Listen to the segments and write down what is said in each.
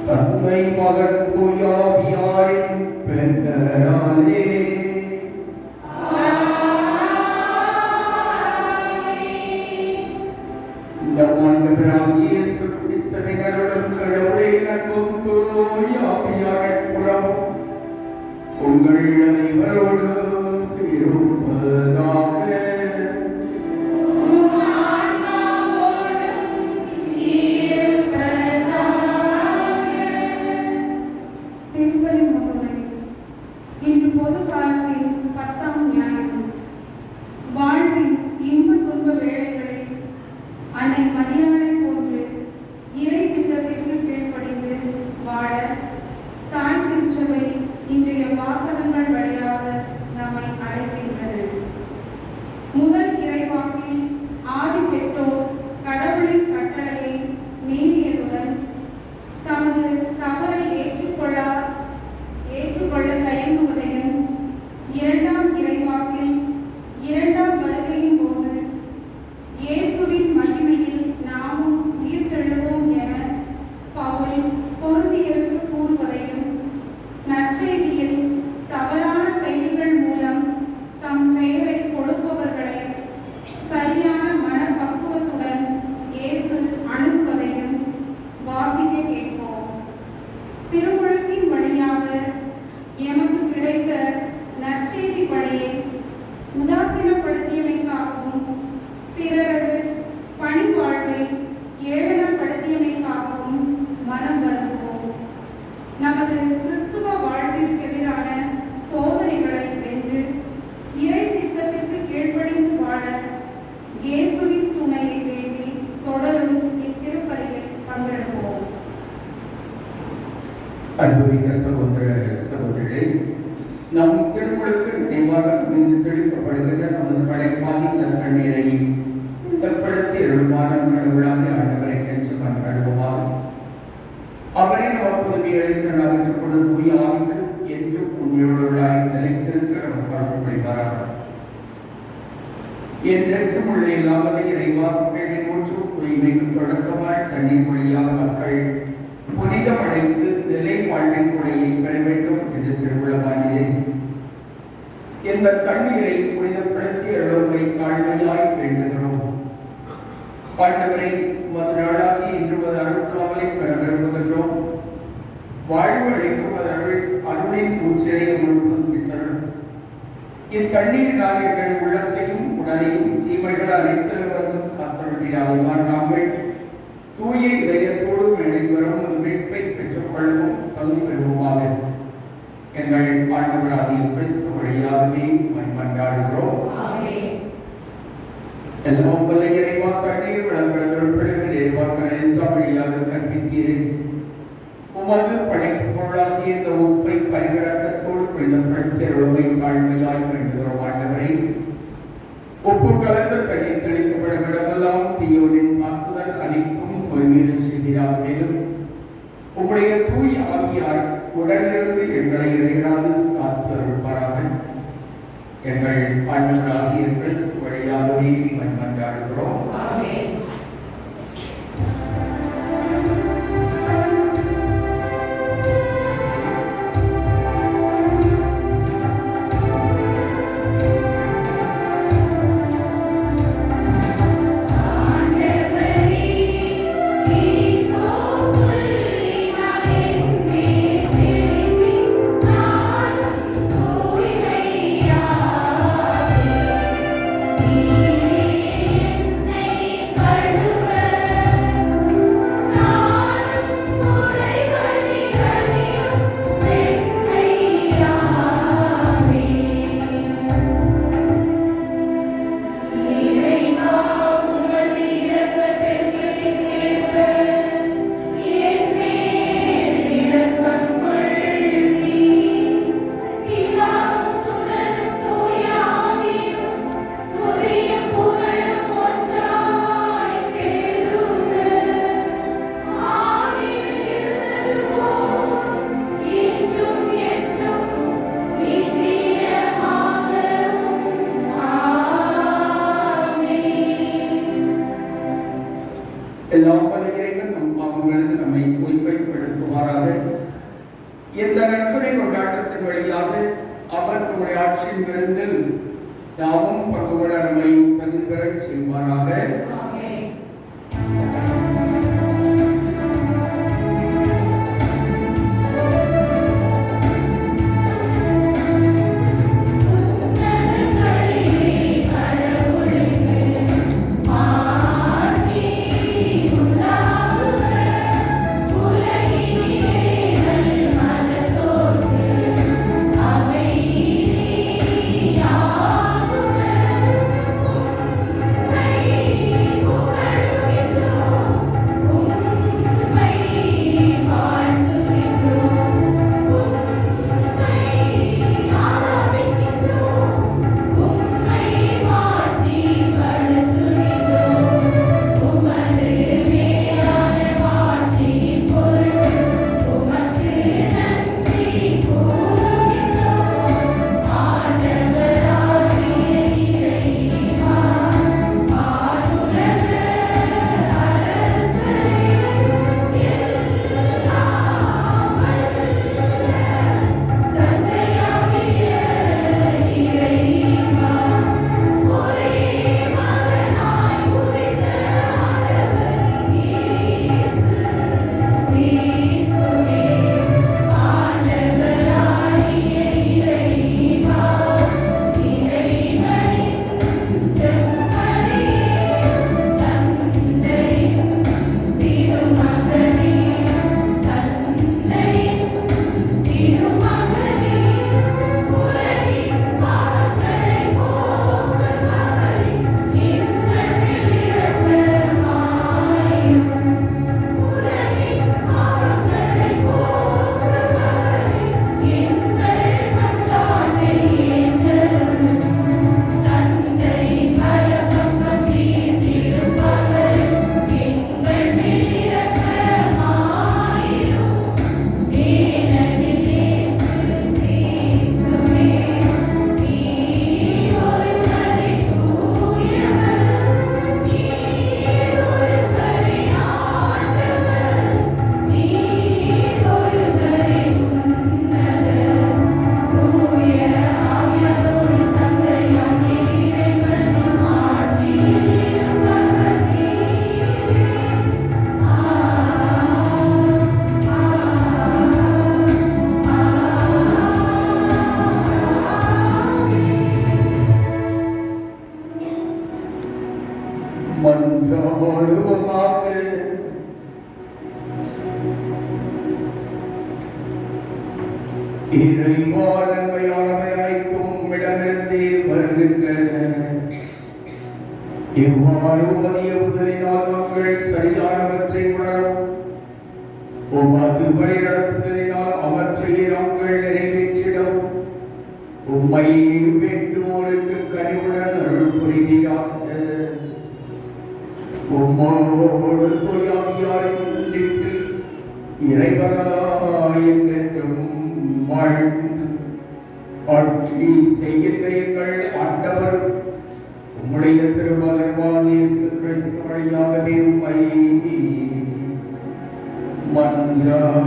தந்தை மகன் தூயாவியாரின் பெயராலே நம் ஆண்டவராகிய இயேசு கிறிஸ்துவின் அருளும் கடவுளின் அன்பும் தூயாவியாரின் புறமும் உங்கள் அனைவரோடு இருப்பதாக. அன்புமிக்க சகோதர சகோதரிகளே, நம் திருமுழுக்கு நினைவாக மீது தெளிக்கப்படுகின்ற நமது படைப்பாகி தண்ணீரை புனிதப்படுத்தி எழுமான கடவுளாக ஆண்டவரை கென்று கழுவுமாக. அவரை நமக்கு உதவி அளிக்க நகர்த்துக் கொண்டு தூய ஆவிக்கு என்றும் உண்மையுள்ளாய் நிலைத்திருக்க நமக்கு அருள் புரிவாராக. என்றென்றும் உள்ள இல்லாமலே இறைவா புகழின் ஊற்றும் தூய்மைக்கு தொடக்கமாய் தண்ணீர் மொழியாக மக்கள் புனிதமடைந்து நிலை வாழ்வின் கொடையை பெற வேண்டும் என்று திருவிழாவிலே இந்த தண்ணீரை புனிதப்படுத்தி அருளை தாழ்மையாய் வேண்டுகிறோம். ஆண்டவரை மது நாளாகி இன்று அருட்காவலை பெற விரும்புகின்றோம். வாழ்வு அளிக்கும் அருளின் பூச்சிரை புதுப்பித்தரும் இத்தண்ணீரினால் எங்கள் உள்ளத்தையும் உடலையும் தீமைகள் அனைத்திலிருந்தும் காத்தருளியாக நாங்கள் தூய இதயத்தோடு அனைவரும் ஒரு மீட்பை பெற்றுக் கொள்ளவும் தகுதி பெறுவோமாக. எங்கள் ஆண்டவராகிய கிறிஸ்து வழியாகவே மன்றாடுகிறோம். எல்லாம் வல்ல இறைவா தண்ணீர் வளர்ப்பதற்காக இறைவாக்கரேசா வழியாக கற்பித்தீரேன். உமது படைப்பு பொருளாகிய இந்த உப்பை பரிகரக்கத்தோடு புனிதப்படுத்தி அருளை தாழ்மையாய் வேண்டுகிறோம். ஆண்டவரை உப்பு கலந்த தண்ணீர் தெளிக்கப்படும் இடமெல்லாம் தீயோரின் தாக்குதல் அனைத்தும் தோல்வியில் செய்கிறார். மேலும் உம்முடைய தூய் ஆவியார் உடனிருந்து எங்களை இடையராது காத்து அருள்பாராக. எங்கள் ஆண்டவராகிய கிறிஸ்து வழியாகவே மன்றாடுகிறோம். எல்லாம் பல இறைவன் நம் பாவங்களுக்கு நம்மை தூய்மைப்படுத்துவாராக. இந்த நற்கொடை கொண்டாட்டத்தின் வழியாக அவர் நம்முடைய ஆட்சியின் விருந்தில் நாமும் பங்கு கொள்ளமை தகுதி பெறச் செய்வாராக. மன்றாடுவோமாக. இறைவா, நன்மையானவை அனைத்தும் உம்மிடமிருந்தே வருகின்றன. இவ்வாறு உமது உதவினால் நாங்கள் சரியானவற்றை உணரும். உமது வழி நடத்துதலினால் அவற்றையே நாங்கள் நிறைவேற்றிடும். உம்மை வேண்டுவோருக்கு கனிவுடன் அருள் புரிவீராக. உம்மோடு தூயாவியாரின் ஒன்றிப்பில் இறைவனாய் என்றென்றும் வாழ்ந்து ஆட்சி செய்கின்ற எங்கள் ஆண்டவர் உம்முடைய திருமகனாகிய இயேசு கிறிஸ்து வழியாகவே உம்மை மன்றாடுகின்றோம்.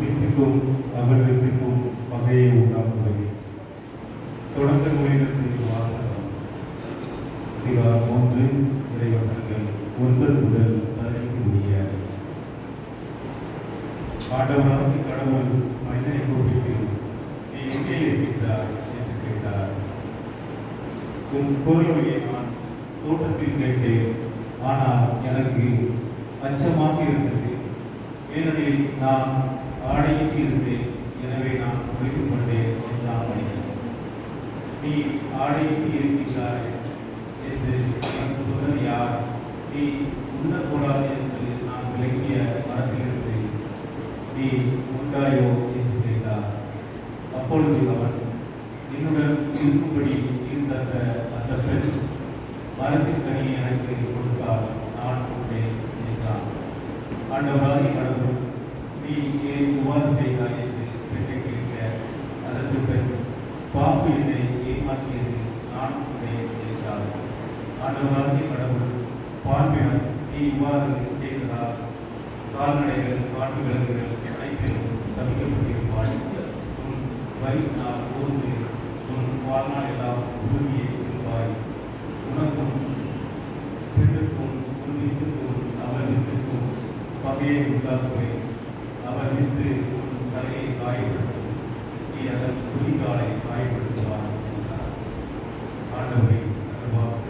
வித்திக்கும் அவள் வித்திக்கும் வகையை உண்டாக்குவது தொடக்க நூலினத்திற்கு வாசகம் அதிகாரம் 3 இறைவசனங்கள் 9 முதல் 15 முடிய. ஆண்டவராகிய கடவுள் மனிதனை கூப்பிட்டு, நீ எங்கே இருக்கின்றாய் என்று கேட்டார். உன் பொருளுடைய நான் தோட்டத்தில் கேட்டேன். ஆனால் எனக்கு அச்சமாக இருந்தது. ஏனெனில் நான் ஆடையில் இருந்தேன். எனவே நான் ஒளிந்து கொண்டேன் என்றான் மனிதன். நீ ஆடையில் இருக்கின்றாய் என்று எனக்கு சொன்னது யார்? நீ உண்ணக்கூடாது என்று நான் விளக்கிய மரத்திலிருந்து நீ உண்டாயோ என்று கேட்டார். அப்பொழுது அவன், என்னுடன் இருக்கும்படி இருந்த அந்த பெண் மரத்தின் கனியை எனக்கு கொடுத்தால் நான் உண்டேன் என்றான். ஆண்டவராகிய கடவுள், நீ ஏன் இவ்வாறு செய்தாய் என்று பெண்ணை கேட்க, அதற்கு பெண், பாம்பு என்னை ஏமாற்றியது, நான் உண்டேன் என்றார். ஆண்டவராகிய கடவுள் பாம்பிடம், நீ இவ்வாறு செய்ததால் கால்நடைகள், காட்டு விலங்குகள் அனைத்திலும் சபிக்கப்பட்டிருப்பாய். உன் வயிற்றினால் ஊர்ந்து உன் வாழ்நாள் எல்லாம் உறுதியை இருப்பாய். உனக்கும் பெண்ணுக்கும் உன் வித்துக்கும் அவள் வித்துக்கும் பகையை உண்டாக்குவேன். அவள் வித்து உன் தலையை காயப்படுத்தும், நீ அதன் குதிகாலை காயப்படுத்துவார் என்றார். ஆண்டவரை அருள்வாக்கு.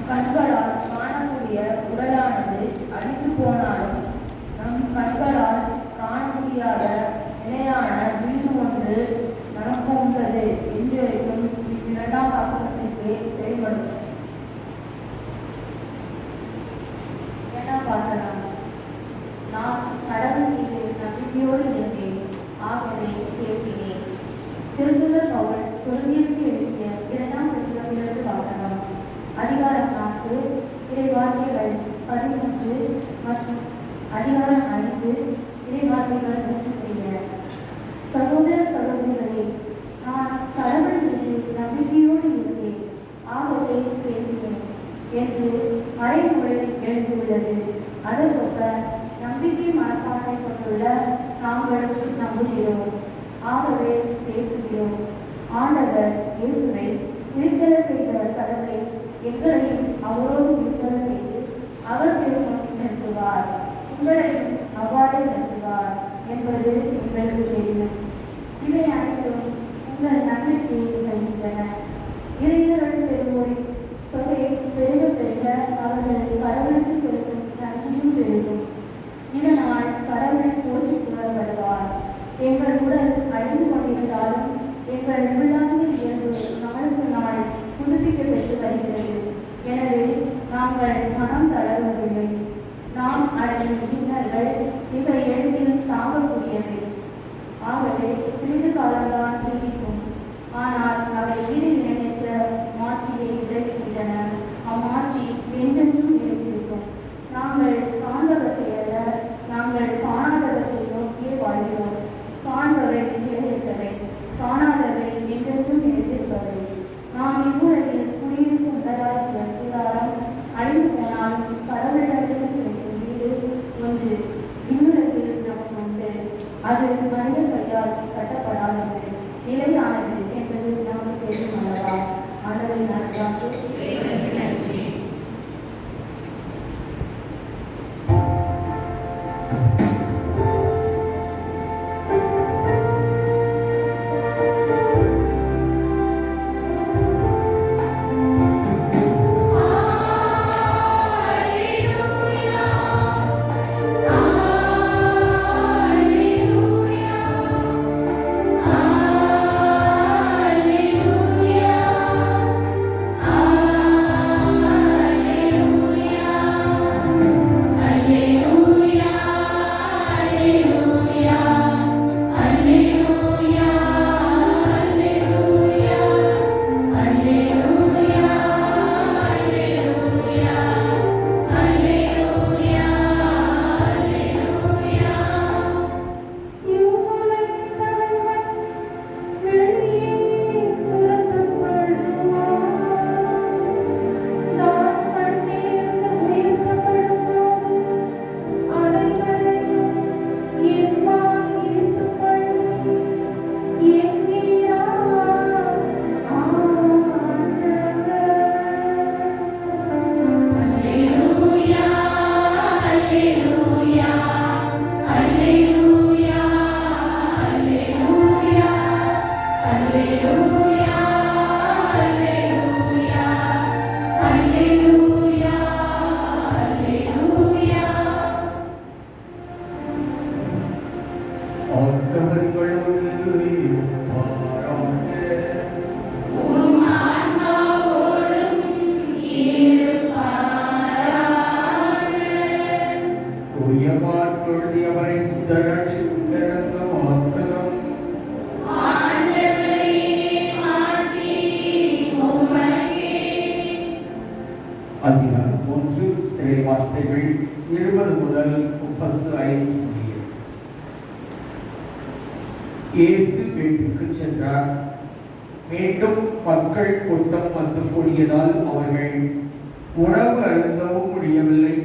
கண்களால் காணக்கூடிய உடலானது அழிந்து போனாலும் நம் கண்களால் காண முடியாத நிலையான வீடு ஒன்று நமக்கு உள்ளது என்றுரைக்கும் இவ்விரண்டாம் வாசகத்திற்கு செயல்படும். இரண்டாம் வாசகம். நான் கடவுள் மீது நம்பிக்கையோடு இருந்தேன், ஆகவே பேசினேன். திருத்துதர் பவுல் கொரிந்தியருக்கு எழுதிய 2 வாசகம். அதிகாரம் 4 இறைவார்த்தைகள் 13 மற்றும் அதிகாரம் 5 இறைவார்த்தைகள் 3. சகோதர சகோதரிகளே, நான் கடவுள் மீது நம்பிக்கையோடு இருந்தேன், ஆகவே பேசினேன் என்று மறைநூலில் எழுதியுள்ளது. அதற்கொப்ப நம்பிக்கை மனப்பான்மை கொண்டுள்ள நாங்களும் நம்புகிறோம், ஆகவே பேசுகிறோம். ஆண்டவர் இயேசுவை உயிர்த்தெழ செய்த கடவுளை எங்களையும் அவரோடு உயிர்த்தெழ செய்து அவர் திருமுன் நிறுத்துவார், உங்களையும் அவ்வாறே நிறுத்துவார் என்பது எங்களுக்கு தெரியும். இவை அனைத்தும் உங்கள் நன்மைக்கு நிகழ்கின்றன. இறையர்கள் பெறுவோரின் தொகை பெருக பெருக அவர்கள் கடவுளுக்கு செலுத்தும் நன்றியும் பெருகும். இதனால் கடவுளை போற்றி புகழப்படுவார். எங்கள் உடல் அழிந்து கொண்டிருந்தாலும் எங்கள் உள்ளார்ந்த இயல்பு நாளுக்கு நாள் புதுப்பிக்கப்பட்டு வருகிறது. எனவே நாங்கள் மனம் தளர்வதில்லை. நாம் அடையும் இன்னல்கள் மிக எளிதில் தாங்கக்கூடியவை. ஆகவே சிறிது காலம்தான் நீடிக்கும், ஆனால் அவை ஈடு இணையற்ற மாட்சியை விளைவிக்கின்றன. அம்மாட்சி என்றென்றும் நிலைத்திருக்கும். நாங்கள் காண்பவற்றை அல்ல, நாங்கள் காணாதவற்றை நோக்கியே வாழ்கிறோம். காண்பவை நிலையற்றவை, காணாதவை என்றென்றும் நிலைத்திருப்பவை. நாம் இவ்வுலகில் குடியிருக்கும் உடலாகிய கூடாரம் அழிந்து போனாலும் கடவுளிடமிருந்து கிடைக்கும் வீடு ஒன்று இவ்வுலகில் நமக்கு உண்டு. அது மனித கையால் கட்டப்படாதது, நிலையானது என்பது நமக்கு தெரியும் அல்லவா? ஆண்டவரின் அருளாக்கு நன்றி. அதிகாரம் 3 இறைவார்த்தைகள் 20 முதல் 35 முடிய. இயேசு வீட்டுக்கு சென்றார். மீண்டும் மக்கள் கூட்டம் வந்து கூடியதால் அவர்கள் உணவு அருந்தவும் முடியவில்லை.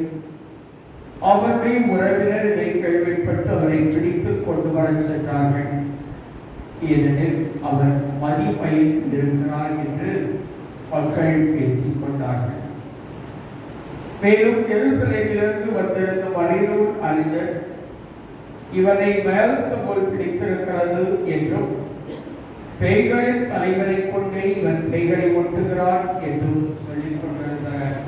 அவருடைய உறவினர் இதை கேள்விப்பட்டு அவரை பிடித்து கொண்டு வரச் சென்றார்கள். ஏனெனில் அவர் மதிமயில் இருக்கிறார் என்று மக்கள் பேசிக் கொண்டார்கள். மேலும் எருசலேமிலிருந்து வந்திருந்த மறைநூல் அறிஞர் இவனை பெயல்செபூல் பிடித்திருக்கிறது என்றும் பேய்களின் தலைவரை கொண்டே இவன் பேய்களை ஒட்டுகிறான் என்றும் சொல்லிக் கொண்டிருந்தனர்.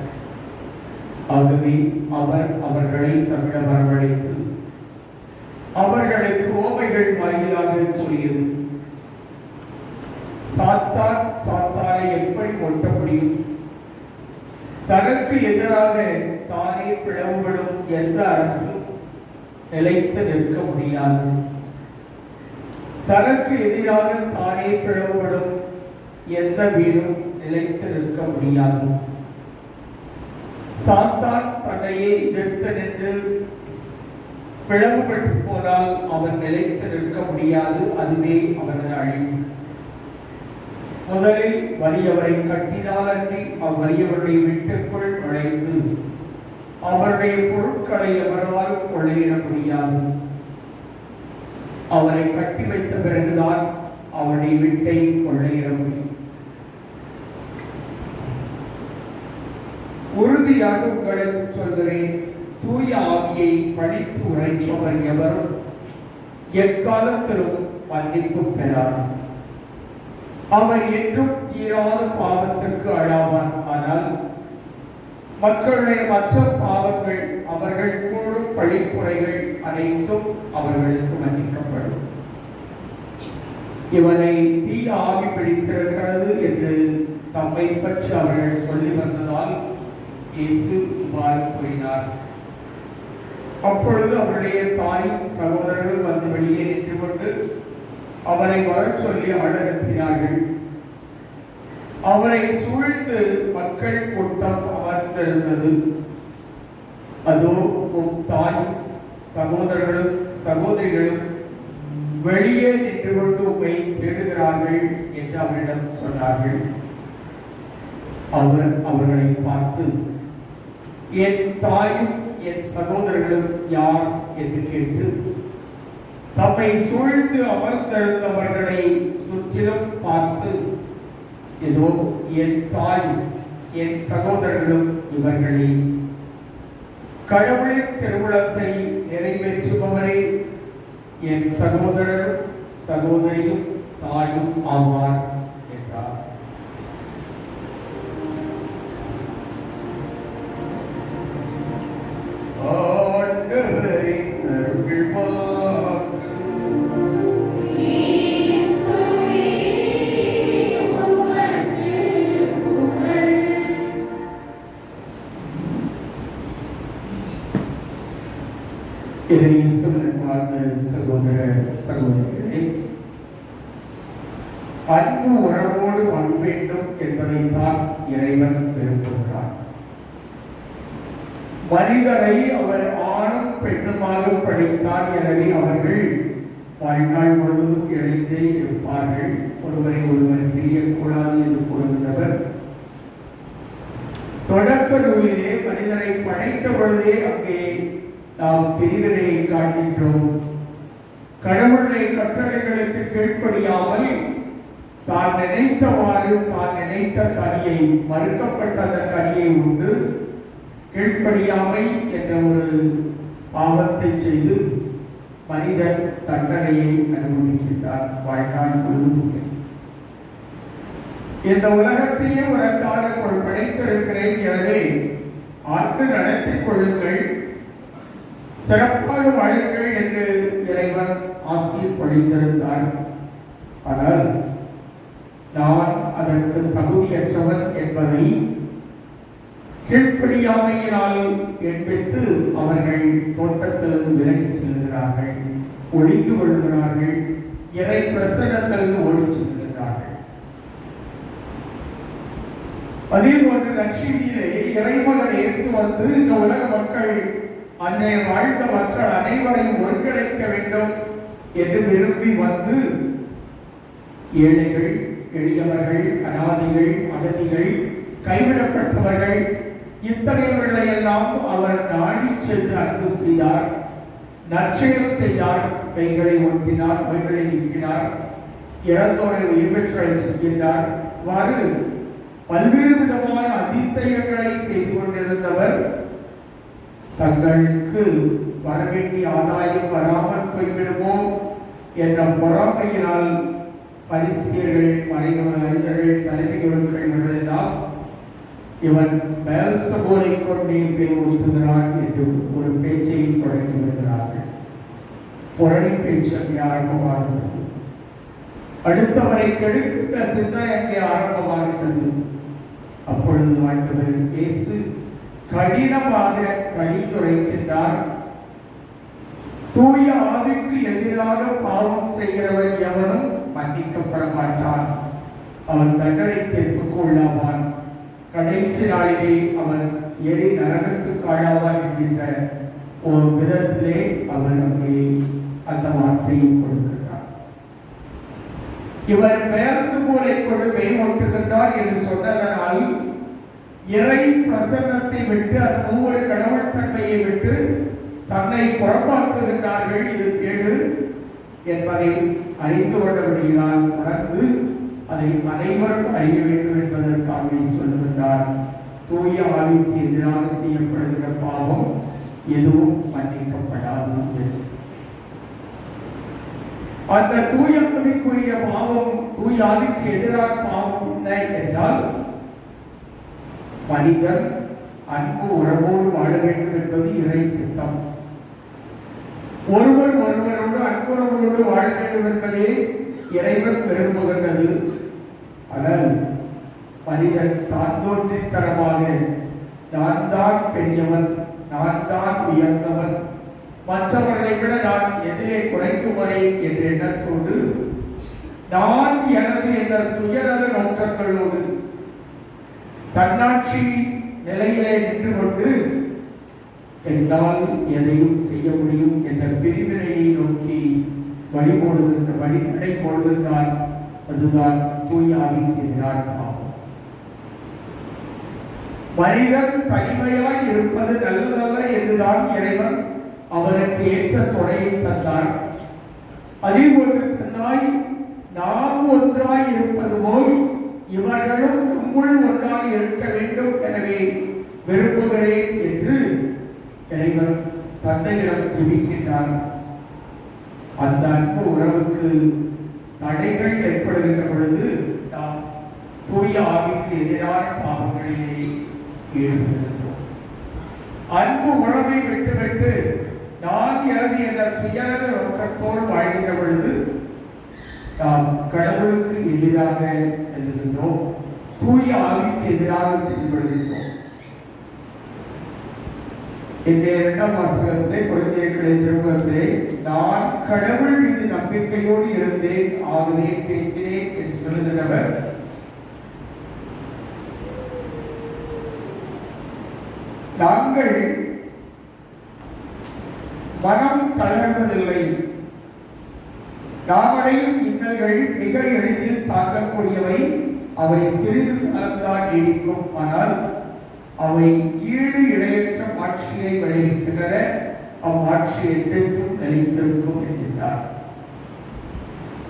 ஆகவே அவர் அவர்களை தம்மிடம் வரவழைத்து அவர்களுக்கு ஓமைகள் வாயிலாக கூறியது. சாத்தான் சாத்தானை எப்படி ஒட்ட முடியும்? தனக்கு எதிராக தானே பிளவுபடும் எந்த அரசும் நிலைத்து நிற்க முடியாது. தனக்கு எதிராக தானே பிளவுபடும் எந்த வீடும் நிலைத்து நிற்க முடியாது. சாத்தான் தன்னையே எதிர்த்து நின்று பிளவுபட்டு போனால் அவன் நிலைத்து நிற்க முடியாது. அதுவே அவனது அழிவு. முதலில் வலியவரை கட்டினால் அன்றி அவ்வலியவருடைய வீட்டுக்குள் நுழைந்து அவருடைய பொருட்களை எவராலும் கொள்ளையிட முடியாது. அவரை கட்டி வைத்த பிறகுதான் அவருடைய வீட்டை கொள்ளையிட முடியும். உறுதியாக உங்களுக்கு சொல்கிறேன், தூய ஆவியை பழித்து உரைப்பவர் எவரும் எக்காலத்திலும் மன்னிப்பு பெறார். அவர் என்றும் தீராத பாவத்திற்கு அழாவார். ஆனால் மக்களுடைய மற்ற பாவங்கள், அவர்கள் கூறும் பழிப்புரைகள் அனைத்தும் அவர்களுக்கு மன்னிக்கப்படும். இவனை தீய ஆவி பிடித்திருக்கிறது என்று தம்மை பற்றி அவர்கள் சொல்லி வந்ததால் இயேசு இவ்வாறு கூறினார். அப்பொழுது அவருடைய தாயும் சகோதரர்கள் வந்து வெளியே நின்று கொண்டு அவரை வர சொல்லி அனுப்பினார்கள். அவரை சூழ்ந்து மக்கள் கூட்டம் அமர்ந்திருந்தது. அதோ உம் தாய் சகோதரர்களும் சகோதரிகளும் வெளியே நின்று கொண்டு உம்மை தேடுகிறார்கள் என்று அவரிடம் சொன்னார்கள். அவர் அவர்களை பார்த்து, என் தாயும் என் சகோதரர்களும் யார் என்று கேட்டு தம்மை சூழ்ந்து அமர்ந்திருந்தவர்களை சுற்றிலும் பார்த்து, இதோ என் தாய் என் சகோதரர்களும் இவர்களே, கடவுளின் திருவுளத்தை நிறைவேற்றுபவரே என் சகோதரரும் சகோதரியும் தாயும் ஆவார் என்றார். சகோதர சகோதரிகளே, அன்பு உறவோடு வாழ வேண்டும் என்பதைத்தான் இறைவன் விரும்புகிறார். மனிதனை அவர் ஆணும் பெண்ணுமாக படைத்தார். எனவே அவர்கள் வாழ்நாள் முழுவதும் இணைந்தே இருப்பார்கள். ஒருவரை ஒருவர் பிரியக்கூடாது என்று கூறுகின்றவர் தொடக்க நூலிலே மனிதனை படைத்த பொழுதே அங்கே நாம் பிரிவினையை காண்கின்றோம். கடவுளுடைய கட்டளைகளுக்கு கீழ்ப்படியாமல் தான் நினைத்தவாறு தான் நினைத்த கனியை, மறுக்கப்பட்ட அந்த கனியை உண்டு கீழ்ப்படியாமை என்ற ஒரு பாவத்தை செய்து மனிதன் தண்டனையை அனுபவிக்கின்றான் வாழ்நாள் முழுவதும். இந்த உலகத்தையே உனக்காக படைத்திருக்கிறேன், எனவே ஆண்டு நடத்திக் கொள்ளுங்கள், சிறப்பாக வாழுங்கள் என்று இறைவன் ஆசி பொழிந்திருந்தார். ஆனால் நான் அதற்கு தகுதியற்றவன் என்பதை கீழ்ப்படியாமையினால் எண்பித்து அவர்கள் தோட்டத்திலிருந்து விலகிச் செல்கிறார்கள், ஒழித்து கொள்கிறார்கள், இறை பிரசன்னத்திலிருந்து ஓடிச் செல்கிறார்கள். அதே போன்று நற்செய்தியிலே இறைமகன் இயேசு வந்து இந்த உலக மக்கள், அன்றைய வாழ்ந்த மக்கள் அனைவரையும் ஒருங்கிணைக்க வேண்டும் என்று விரும்பி வந்து ஏழைகள், எளியவர்கள், அனாதைகள், அகதிகள், கைவிடப்பட்டவர்கள் இத்தகையவர்களை எல்லாம் அவர் நாடி சென்று அன்பு செய்தார், நற்செயல் செய்தார், கைகளை ஒட்டினார், கைகளை நீக்கினார், இறந்தோரை உயிர் பெற்ற செய்கின்றார். இவ்வாறு பல்வேறு விதமான அதிசயங்களை செய்து கொண்டிருந்தவர் தங்களுக்கு வரவேண்டிய ஆதாயம் வராமல் போய்விடுமோ என்ற பொறாமையினால் பரிசியர்கள், மறைநூல் அறிஞர்கள், தலைமை குருக்கள் இவர்களெல்லாம் இவன் பெயல்செபூலை கொண்டே பேய் ஊட்டுகிறான் என்று ஒரு பேச்சை தொடங்கி விடுகிறார்கள். புரணி பேச்சு அங்கே ஆரம்பமாகின்றது. அடுத்தவரை கெடுக்கின்ற சிந்தனை அங்கே ஆரம்பமாகின்றது. அப்பொழுது ஆண்டவர் இயேசு கடினமாக கடிந்துரைக்கின்றார். தூய ஆவிக்கு எதிராக பாவம் செய்கிறவன் எவனும் மன்னிக்கப்பட மாட்டான், அவன் தண்டனை பெற்றுக்கொள்ளாவான், கடைசி நாளிலே அவன் எரி நரகத்துக்கு ஆளாவான் என்கின்ற ஒரு விதத்திலே அவர் அங்கே அந்த வார்த்தையை கொடுக்கிறார். இவர் பெயல்செபூலை கொண்டு பேய் ஓட்டுகின்றார் என்று சொன்னதனால் இறை பிரசன்னத்தை விட்டு அது ஒவ்வொரு கடவுள் தன்மையை விட்டு தன்னை புறம்பாக்குகின்றார்கள். இது கேடு என்பதை அறிந்து கொண்டபடியினால் உணர்ந்து அதை அனைவரும் அறிய வேண்டும் என்பதற்காகவே சொல்லுகின்றார். தூய ஆவிக்கு எதிராக செய்யப்படுகிற பாவம் எதுவும் மன்னிக்கப்படாது என்று. அந்த தூய ஆவிக்குரிய பாவம், தூய ஆவிக்கு எதிரான பாவம் என்ன என்றால், மனிதன் அன்பு உறவோடு வாழ வேண்டும் என்பது இறை சித்தம். ஒருவர் ஒருவரோடு அன்புறவோடு வாழ வேண்டும் என்பதே இறைவன் விரும்புகின்றது. ஆனால் மனிதன் தான் தோன்றித்தனமாக நான் தான் பெரியவன், நான் தான் உயர்ந்தவன், மற்றவர்களை விட நான் எதிரே குறைந்து வரேன் என்ற எண்ணத்தோடு நான் எனது என்ற சுயநல நோக்கங்களோடு தன்னாட்சி நிலையிலே நின்று கொண்டு என்னால் எதையும் செய்ய முடியும் என்ற பிரிவினையை நோக்கி வழிநடை போடுகின்றான். அதுதான் தூய ஆவிக்கு எதிரான பாவம். மனிதன் தனிமையாய் இருப்பது நல்லதல்ல என்றுதான் இறைவன் அவனுக்கு ஏற்ற துணையை தந்தார். அதே போன்று தன்னாய் நாம் ஒன்றாய் இருப்பது போல் இவர்களும் நம்முள் ஒன்றாக இருக்க வேண்டும் எனவே விரும்புகிறேன் என்று இறைவன் தந்தையிடம் ஜெபிக்கின்றார். அந்த அன்பு உறவுக்கு தடைகள் ஏற்படுகின்ற பொழுது நாம் தூய ஆவிக்கு எதிரான பாவங்களிலே ஈடுபடுகின்றோம். அன்பு உறவை விட்டுவிட்டு நான் எனது என்ற சுயநல நோக்கத்தோடு வாழ்கின்ற பொழுது நாம் கடவுளுக்கு எதிராக செல்லுகின்றோம், தூய ஆவிக்கு எதிராக செயல்படுகின்றோம். இந்த 2ஆம் வாசகத்திலே குழந்தைகளை திரும்பத்திலே நான் கடவுள் மீது நம்பிக்கையோடு இருந்தேன் ஆகவே பேசினேன் என்று சொல்லுகிறவர் நாங்கள் மனம் தளர்வதில்லை. நாமடையும் இன்னல்கள் மிக எளிதில் தாங்கக்கூடியவை. அவை சிறிது காலம்தான் நீடிக்கும், ஆனால் அவை ஈடு இணையற்ற ஆட்சியை விளைவிக்கின்றன. அவ்வாட்சி என்றென்றும் நிலைத்திருக்கும் என்கின்றார்.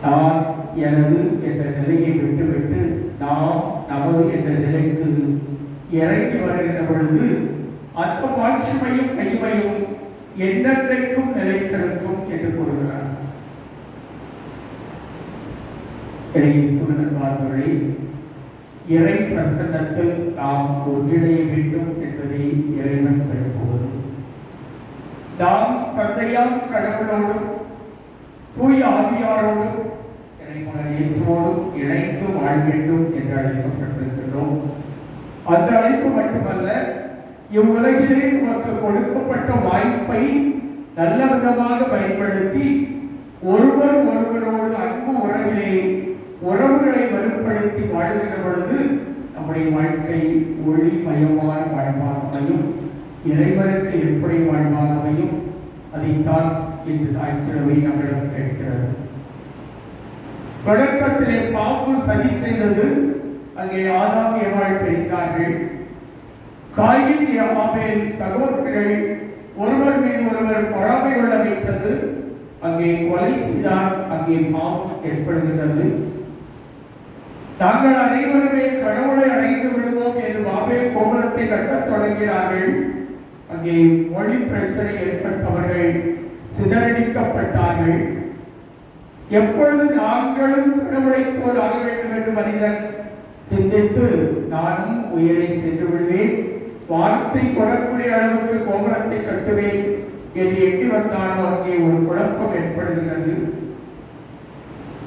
நான் எனது என்ற நிலையை விட்டுவிட்டு நாம் நமது என்ற நிலைக்கு இறங்கி வருகின்ற பொழுது அந்த மாட்சிமையும் கைமையும் என்னென்றைக்கும் நிலைத்திருக்கும் என்று கூறுகிறார். இறைவனை இறை பிரசன்னத்தில் நாம் ஒன்றிணைய வேண்டும் என்பதை இறைவன் விரும்புவது. நாம் தந்தையாம் கடவுளோடும் தூய ஆவியாரோடும் இறைமகன் இயேசுவோடும் இணைந்து வாழ வேண்டும் என்று அழைக்கப்பட்டிருக்கின்றோம். அந்த அழைப்பு மட்டுமல்ல, இவ்வுலகிலே நமக்கு கொடுக்கப்பட்ட வாய்ப்பை நல்ல விதமாக பயன்படுத்தி ஒருவர் ஒருவரோடு அன்பு உறவிலே உறவுகளை வலுப்படுத்தி வாழ்கின்ற பொழுது நம்முடைய வாழ்க்கை ஒளிமயமான வாழ்வாகமையும் இறைவனுக்கு எப்படி வாழ்வாகமையும் அதைத்தான் இன்று தாய்க்கிழமை நம்மிடம் கேட்கிறது. தொடக்கத்திலே பாம்பு சதி செய்தது, அங்கே ஆதாம் ஏவாள் பிரித்தார்கள். காயின் ஆபேல் சகோதரர்கள் ஒருவர் மீது ஒருவர் பொறாமை கொள்ள வைத்தது, அங்கே கொலை செய்தான், அங்கே பாவம் ஏற்படுகின்றது. நாங்கள் அனைவருமே கடவுளை அடைந்து விடுவோம் என்று ஆபேல் கோபுரத்தை கட்டத் தொடங்கினார்கள். அங்கே மொழி பிரச்சனை ஏற்பட்டவர்கள் சிதறடிக்கப்பட்டார்கள். எப்பொழுது நாங்களும் கடவுளை போல் ஆக வேண்டும் என்று மனிதன் சிந்தித்து நானும் உயிரை சென்று விடுவேன், வானத்தை கொடக்கூடிய அளவுக்கு கோபுரத்தை கட்டுவேன் என்று எண்ணி வந்தாரோ அங்கே ஒரு குழப்பம் ஏற்படுகிறது.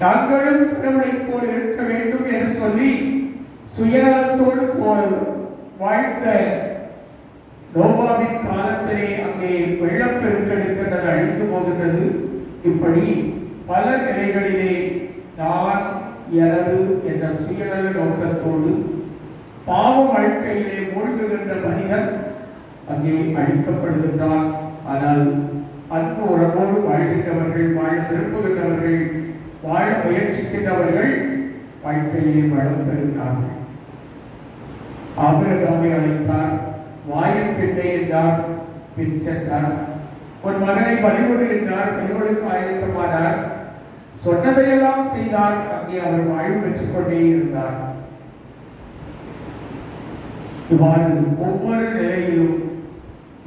நாங்களும் கடவுளைப் போல் இருக்க வேண்டும் என்று சொல்லி சுயநலத்தோடு வாழ்ந்த நோவாவின் காலத்திலே அங்கே வெள்ளப்பெருக்கெடுக்கின்றது, அழிந்து போகின்றது. இப்படி பல நிலைகளிலே நான் எனது என்ற சுயநல நோக்கத்தோடு பாவ வாழ்க்கையிலே மூழ்குகின்ற மனிதன் அங்கே அழிக்கப்படுகின்றான். ஆனால் அன்பு உறவோடு வாழ்கின்றவர்கள், வாழ விரும்புகின்றவர்கள், வாழ முயற்சிக்கின்றவர்கள் வாழ்க்கையிலே வளம் பெறுகிறார்கள். ஆபிரகாமை அழைத்தார், வாயின் பிள்ளை என்றார், பின் சென்றார். ஒரு மகனை பலிகொடு என்றார், பலிகொடுக்க ஆயத்தமானார், சொன்னதையெல்லாம் செய்தார். அங்கே அவர் வாழ்வு பெற்றுக் கொண்டே இருந்தார். இவ்வாறு ஒவ்வொரு நிலையிலும்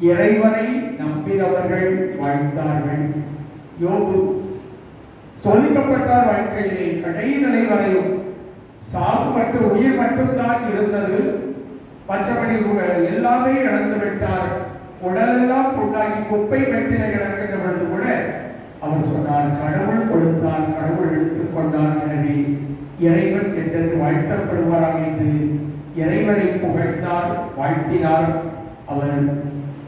இறைவனை நம்பினவர்கள் வாழ்ந்தார்கள். யோபு சோதிக்கப்பட்டார், வாழ்க்கையிலே கடைநிலை வரையும் சாவு மற்றும் உயிர் மட்டும்தான் இருந்தது, மற்றபடி எல்லாமே இழந்து விட்டார். உடலெல்லாம் புண்ணாகி குப்பை மெட்டில கிடக்கின்ற பொழுது கூட அவர் சொன்னார், கடவுள் கொடுத்தார், கடவுள் எடுத்துக் கொண்டார், எனவே இறைவன் என்றென்று வாழ்த்தப்படுவாராக என்று இறைவனை புகழ்ந்தார், வாழ்த்தினார். அவர்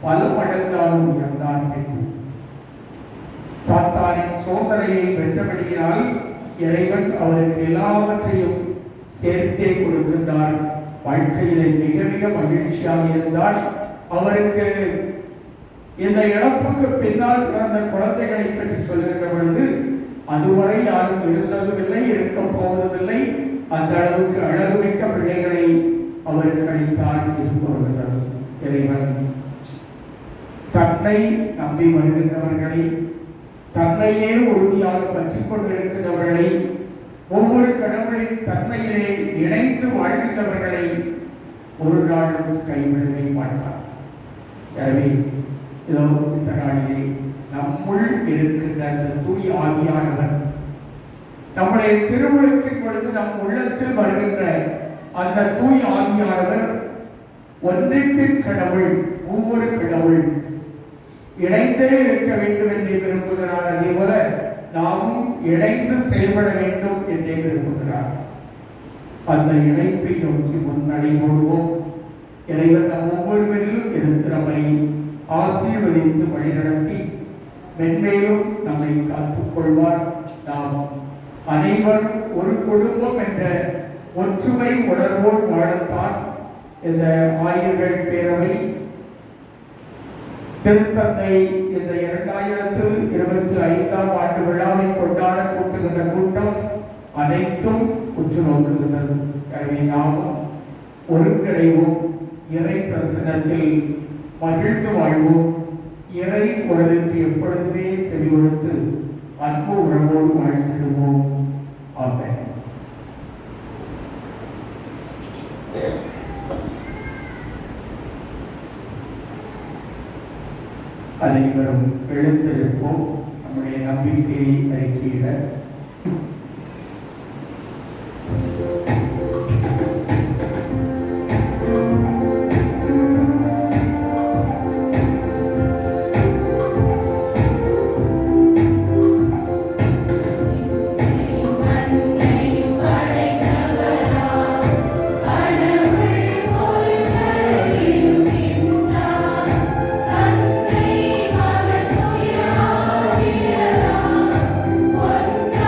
பல மடங்காலும் உயர்ந்தார் என்று சாத்தானின் சோதனையை வென்றபடியினால் இறைவன் அவருக்கு எல்லாவற்றையும் சேர்த்தே கொடுக்கின்றார். வாழ்க்கையிலே மிக மிக மகிழ்ச்சியாக இருந்தார். அவருக்கு இந்த இழப்புக்கு பின்னால் பிறந்த குழந்தைகளை பற்றி சொல்லுகின்ற பொழுது அதுவரை யாரும் இருந்ததும் இல்லை, இருக்க போவதும் இல்லை. அந்த அளவுக்கு அழகுமிக்க பிள்ளைகளை அவருக்கு அளித்தார் என்று கூறுகின்றது. இறைவன் தன்னை நம்பி வருகின்றவர்களை, தன்னையே உறுதியாக பற்றிக் கொண்டிருக்கின்றவர்களை, ஒவ்வொரு கடவுளின் தன்மையிலே இணைந்து வாழ்கின்றவர்களை ஒரு நாளும் கைவிடவே மாட்டார். எனவே இதோ இந்த நாளிலே நம்முள் இருக்கின்ற அந்த தூய் ஆவியானவர் நம்முடைய திருவுளத்தின் பொழுது நம் உள்ளத்தில் வருகின்ற அந்த தூய் ஆவியானவர் ஒன்றின் கடவுள், ஒவ்வொரு கடவுள் இணைந்தே இருக்க வேண்டும் என்றே விரும்புகிறார். அதேபோல நாமும் இணைந்து செயல்பட வேண்டும் என்றே விரும்புகிறார். அந்த இணைப்பை நோக்கி முன்னடைபோடுவோம். இறைவன் நம் ஒவ்வொருவரிலும் இருந்து நம்மை ஆசீர்வதித்து வழிநடத்தி மென்மேலும் நம்மை காத்துக் கொள்வார். நாம் அனைவரும் ஒரு குடும்பம் என்ற ஒற்றுமை உணர்வோடு வாழத்தான் இந்த ஆயர்கள் பேரவை திருத்தந்தை இந்த 2025ஆம் ஆண்டு விழாவை கொண்டாட கூட்டுகின்ற கூட்டம் அனைத்தும் உற்று நோக்குகின்றது. எனவே நாமும் ஒருங்கிணைவோம், இறை பிரசன்னத்தில் மகிழ்ந்து வாழ்வோம், இறை குரலுக்கு எப்பொழுதுமே செவி கொடுத்து அன்பு உறவோடு வாழ்ந்திடுவோம். ஆமென். அனைவரும் எழுந்திருப்போம். நம்முடைய நம்பிக்கையை அறிக்கையிட One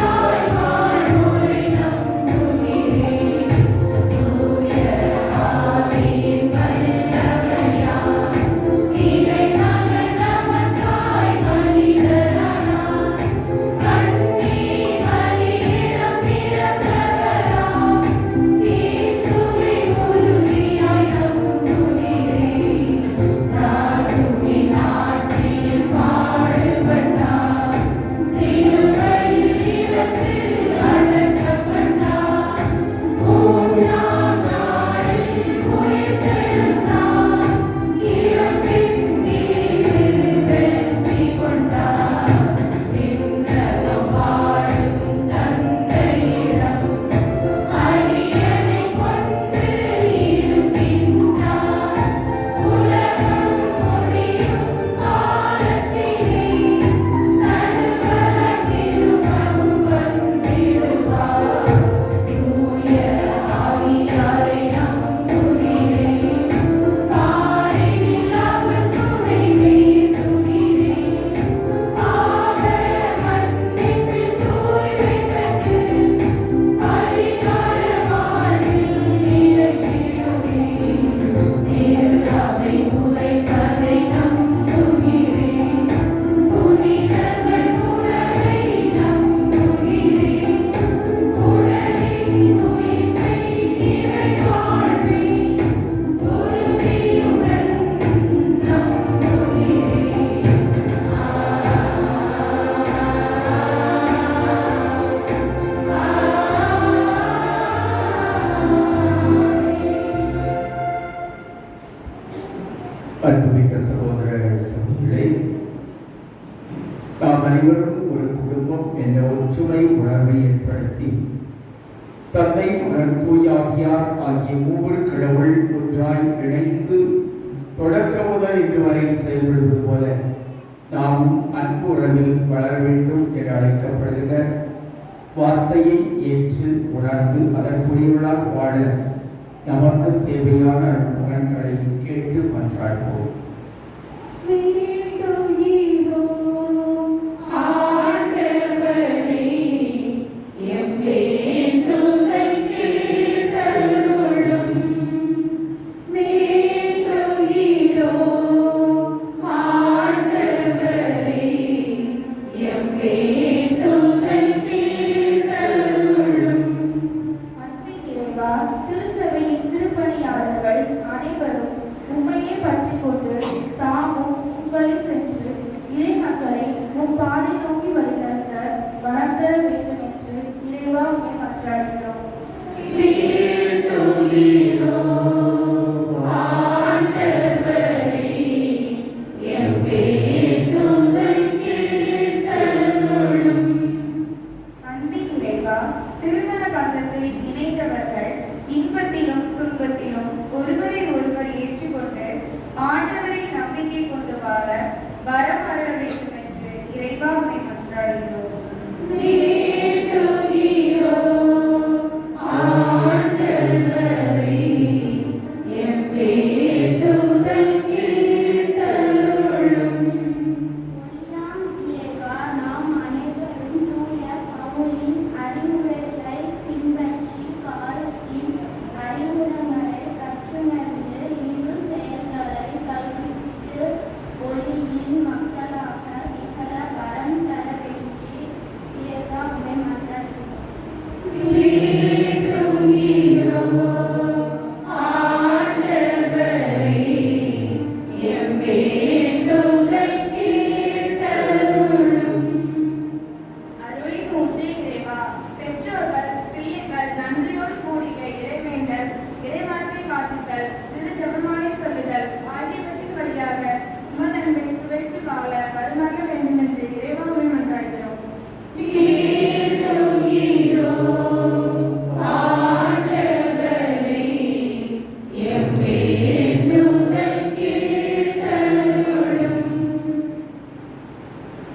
அன்புமிக்க சகோதர சகோதரிகளே, நாம் அனைவரும் ஒரு குடும்பம் என்ற ஒற்றுமை உணர்வை ஏற்படுத்தி தந்தை, மகன், தூய ஆவியார் ஆகிய மூவர் கடவுள் ஒன்றாய் இணைந்து தொடக்க முதல் இன்று வரை செயல்படுவது போல நாம் அன்பு உறவில் வளர வேண்டும் என அழைக்கப்படுகிற வார்த்தையை ஏற்று உணர்ந்து அதற்குரியவர்களாக வாழ நமக்கு தேவையான அருள்மகன்களை கேட்டு மன்றாடுவோம். திருச்சபையின் திருப்பணியாளர்கள் அனைவரும் உண்மையை பற்றி கொண்டு தாமும் உங்களை சென்று இறை மக்களை பாதை நோக்கி வழிநடத்த வரம் தர வேண்டும் என்று இறைவா உண்மை மன்றாடுகிறோம். அன்பின் இறைவா, திருமண பந்தத்தில் இணைந்தவர்கள் இன்பத்திலும் துன்பத்திலும் ஒருவரை ஒருவர் ஏற்றுக்கொண்டு ஆண்டவரின் நம்பிக்கை கொண்டு வாழ வரம் அருள வேண்டும் என்று இறைவா உம்மை மன்றாடுகிறோம்.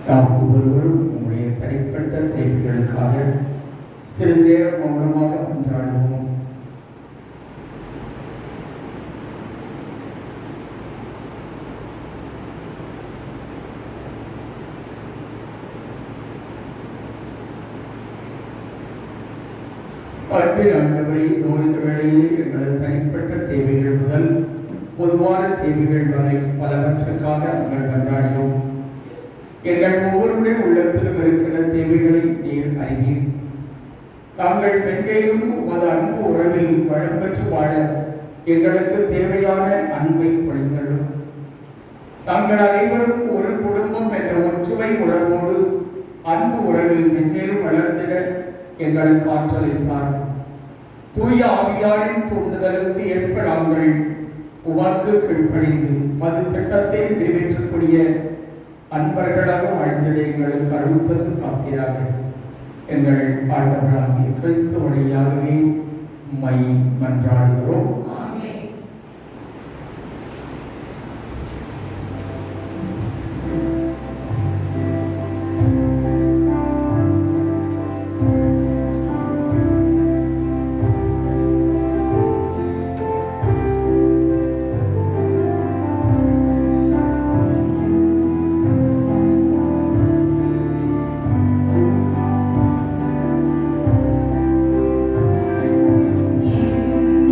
நாம் ஒவ்வொருவரும் உங்களுடைய தனிப்பட்ட தேவைகளுக்காக சிறிது நேரம் மௌனமாக மன்றாடுவோம். அன்பின் ஆண்டவரே, இந்த வேளையில் எங்களது தனிப்பட்ட தேவைகள் முதல் பொதுவான தேவைகள் வரை பலவற்றுக்காக நாங்கள் மன்றாடினோம். எங்கள் ஒவ்வொருடைய உள்ளத்திலும் இருக்கிற தேவைகளை நீர் அறிவீர். நாங்கள் மென்மேலும் உமது அன்பு உறவில் வளம் பெற்று வாழ எங்களுக்கு தேவையான அன்பை பொழிந்தள்ளும். நாங்கள் அனைவரும் ஒரு குடும்பம் என்ற ஒற்றுமை உணர்வோடு அன்பு உறவில் மென்மேலும் வளர்ந்திட எங்களுக்கு ஆற்றலித்தார். தூய ஆவியாரின் தூண்டுதலுக்கு ஏற்ப நாங்கள் உமக்கு கீழ்ப்படிந்து மது திட்டத்தை நிறைவேற்றக்கூடிய அன்பர்களாக வாழ்ந்திட எங்களுக்கு அழுத்தத்து காப்பீராக. எங்கள் ஆண்டவராகிய கிறிஸ்து வழியாகவே உம்மை மன்றாடுகிறோம்.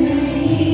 என்னை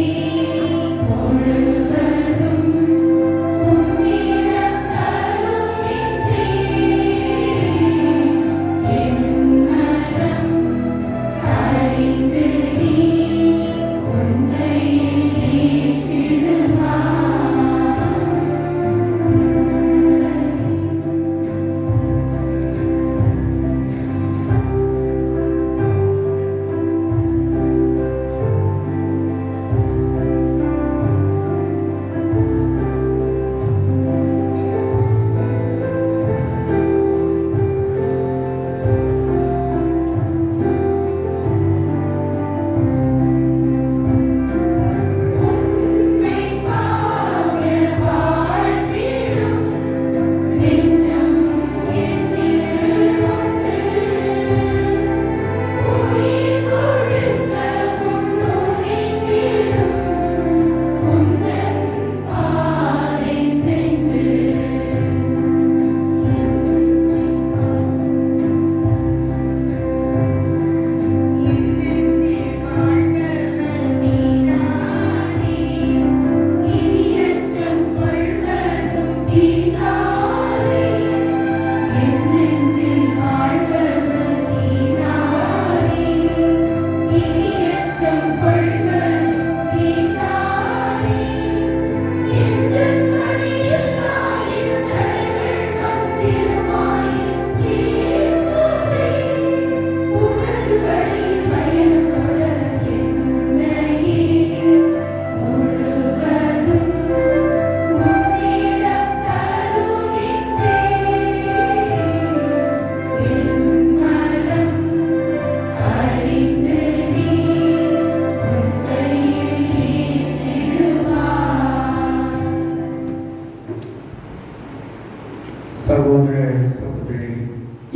சகோதர சகோதரி,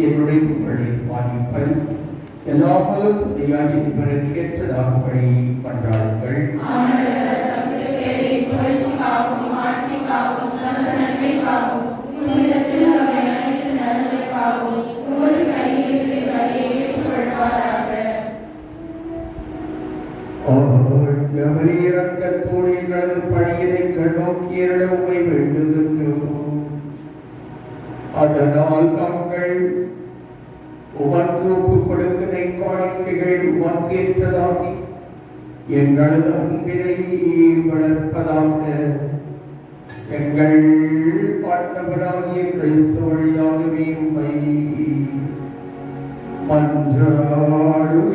என்னுடைய உங்களுடைய பாதிப்பல் எல்லாம் வல்ல துணையாகி இவருக்கு ஏற்றதாகும்படி கொண்டாடுங்கள். ஆண்டவரே, இரக்கத்தோடு எங்களது பணியினை கண்ணோக்கியருட உம்மை வேண்டுகின்றோம். அதனால் நாங்கள் உமக்கு ஒப்புக் கொடுக்கிற காணிக்கைகள் உமக்கு ஏற்றதாகி எங்களது அன்பினை வளர்ப்பதாக எங்கள் ஆண்டவராகிய கிறிஸ்து வழியாகவே உம்மை மன்றாடுகின்றோம்.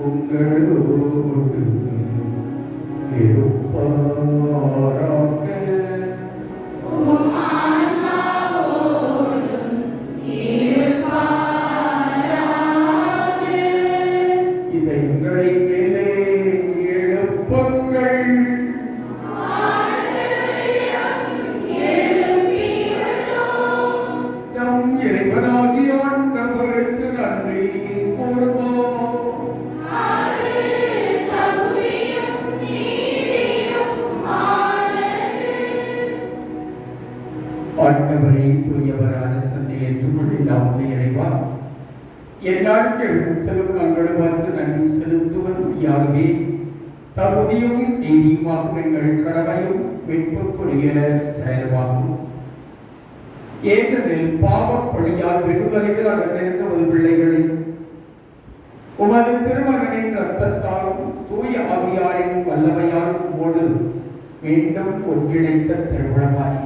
உங்களோடு இருப்பாராக. இதை எங்களை மேலே எழுப்புங்கள். நம் இறைவனாகிய ஆண்டவருக்கு நன்றி கூறுவோம். ஆண்டவரே, தூயவரான தந்தை என்று நாமமே இறைவா, எந்நாட்கள் இடத்திலும் நாங்கள் பார்த்து நன்றி செலுத்துவது மெய்யாகவே தகுதியும் நீதியுமாகும் எங்கள் கடமையும் மீட்புக்குரிய செயல்பாகும். ஏனெனில் பாவப்பழியால் வெகுதலையில் அகற்றிருந்த ஒரு பிள்ளைகளை உமது திருமகனின் இரத்தத்தாலும் தூய ஆவியாரின் வல்லமையால் உமோடு மீண்டும் ஒன்றிணைத்த திருவிழமானி.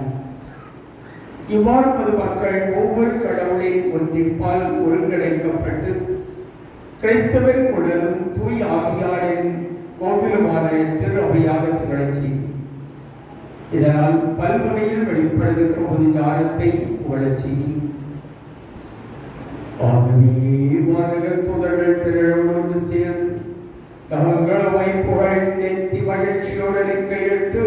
இவ்வாறு பொதுமக்கள் ஒவ்வொரு கடவுளின் ஒன்றிப்பால் ஒருங்கிணைக்கப்பட்டு கிறிஸ்தவின் உடலும் தூய் ஆவியாரின் கோவிலுமான திரு அவையாக திகழ்ச்சி. இதனால் பல்வகையில் வெளிப்படுகின்ற ஒரு ஞானத்தை புகழச்சி. ஆகவே வானக தூதர்கள் திரளோடு சேர்ந்து நாங்களவை புகழ்ந்தேத்தி மகிழ்ச்சியோடு அறிக்கையிட்டு